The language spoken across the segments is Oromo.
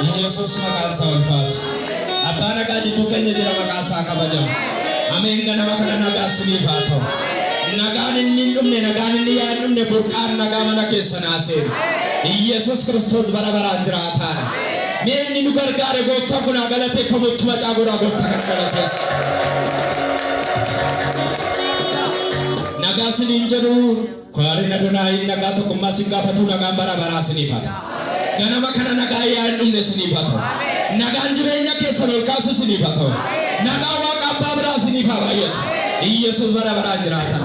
Yesus maqaan isaa ulfaatu. Abbaa nagaa jidduu keenya jira maqaa isaa kabajamu. Ameen ganama kana nagaa isiniif haa ta'u. Nagaan inni hin dhumne nagaan inni yaa hin dhumne burqaan nagaa mana keessa naa seenu. Yesus Kiristoos bara baraan jiraataadha. Mee inni nu gargaare gooftaan kun haa galateeffamu ittuma caaburaa gooftaa kan galateessa. Nagaa isiniin jedhu kwaariin Adonaayi nagaa tokkummaa isin gaafatu nagaan bara baraa isiniif haa ta'u. Ganama kana nagaa yaa hin dhumne isiniif haa ta'u. Nagaan jireenya keessan ol kaasu isiniif haa ta'u. Nagaa Waaqa Abbaa biraa isiniif haa baay'atu. Yesus bara baraan jiraata.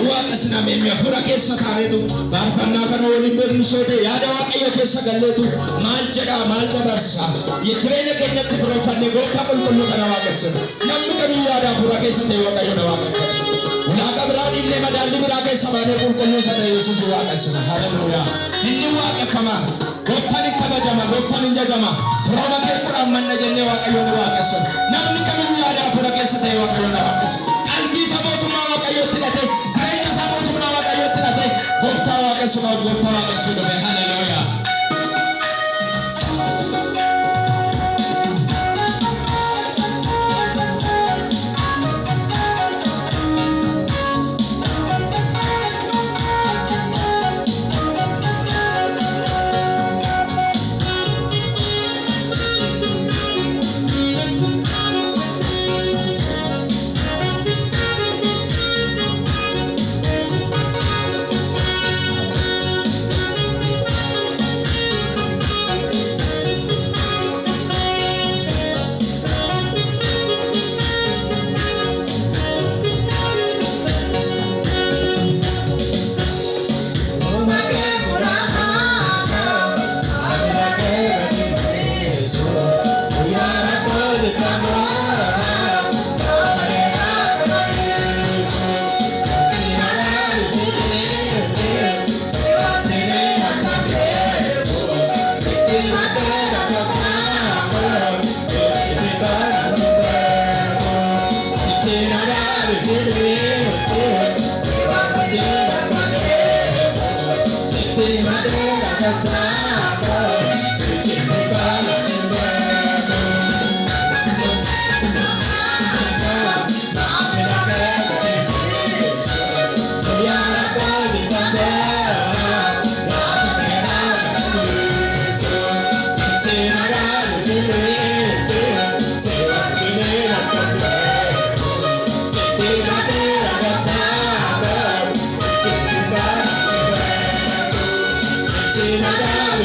Waaqa sina meemee fuula keessa taanetu baarfannaa kana waliin beeknusoode yaada Waaqayyo keessa galleetu maal jedhaa maal dabarsa jireenya keenyatti firoofannee gooftaa qulqulluu kana waaqessinu. Namni kamiyyuu yaada fuula keessa ta'e Waaqayyo na waaqeffatu. Ulaaqa biraa dhiibnee madaalli biraa keessa baanee qulqulluu sana Yesuus waaqessina. Haleluuyaa. Inni waaqeffama. Gooftaan hin kabajama. Gooftaan hin jajama. Firooma kee quraan manna jennee Waaqayyo na waaqessinu. Namni kamiyyuu yaada fuula keessa ta'e Waaqayyo na waaqessinu. Qalbii sabootummaa Waaqayyootti hidhate jireenya sabootummaa Waaqayyootti hidhate gooftaa waaqessinu dhufe. Haleluuyaa.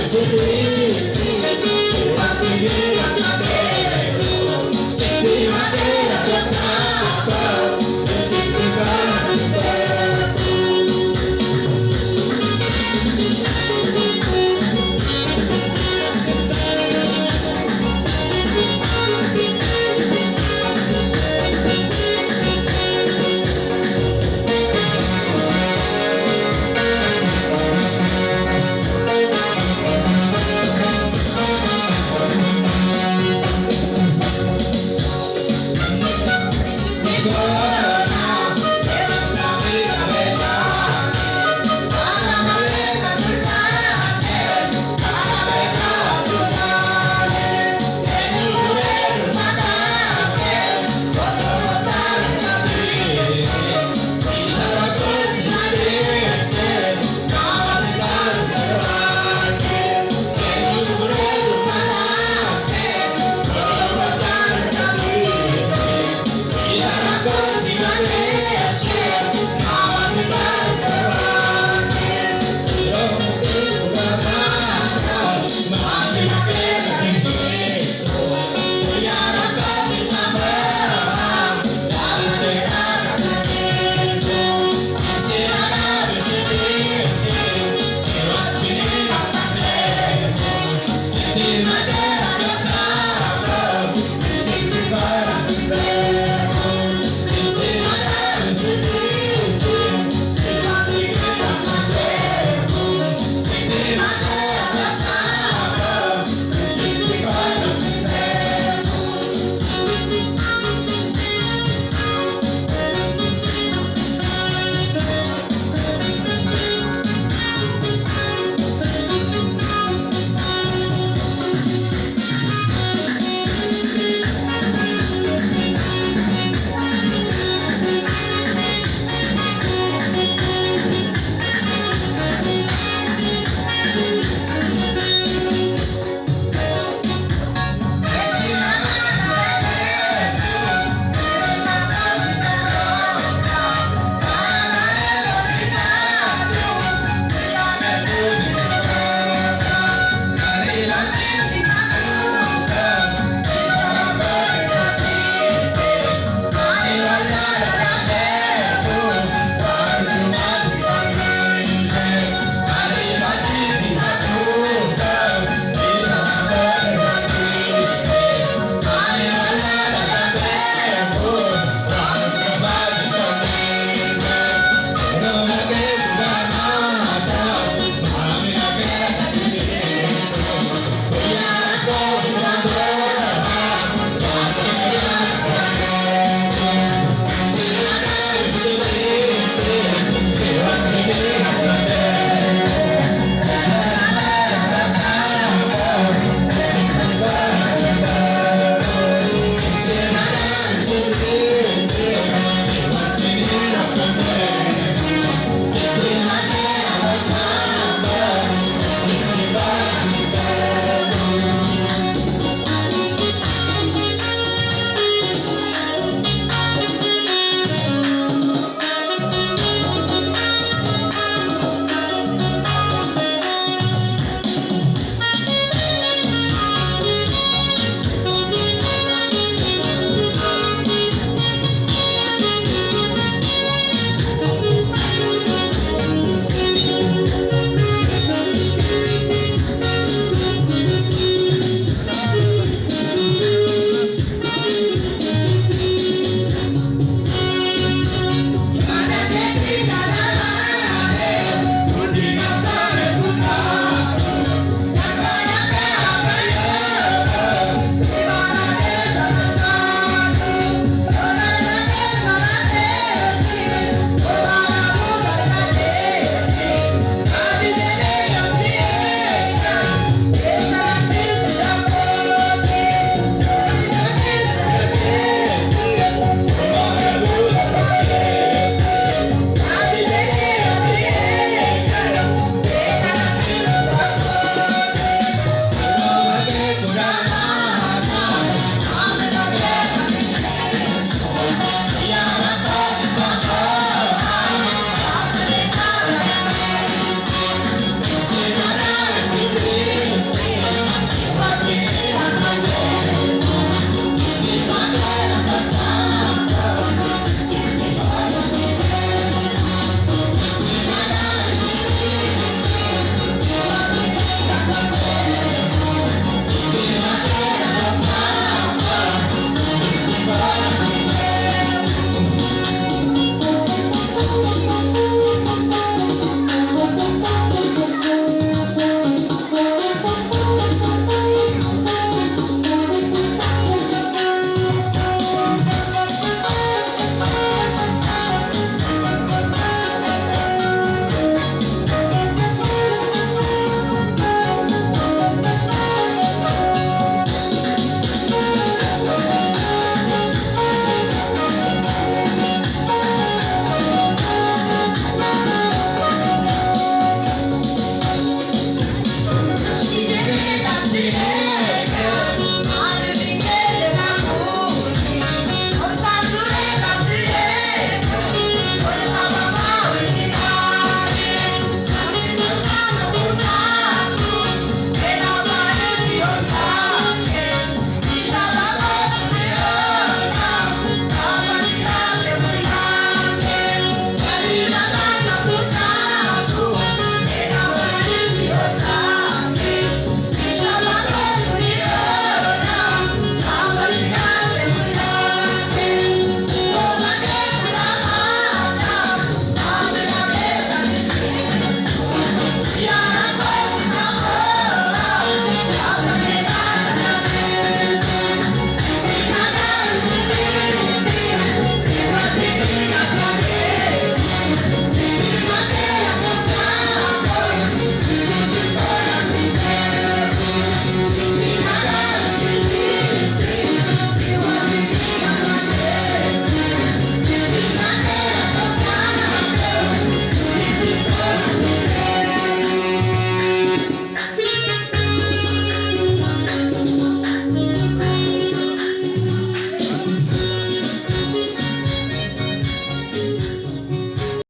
Say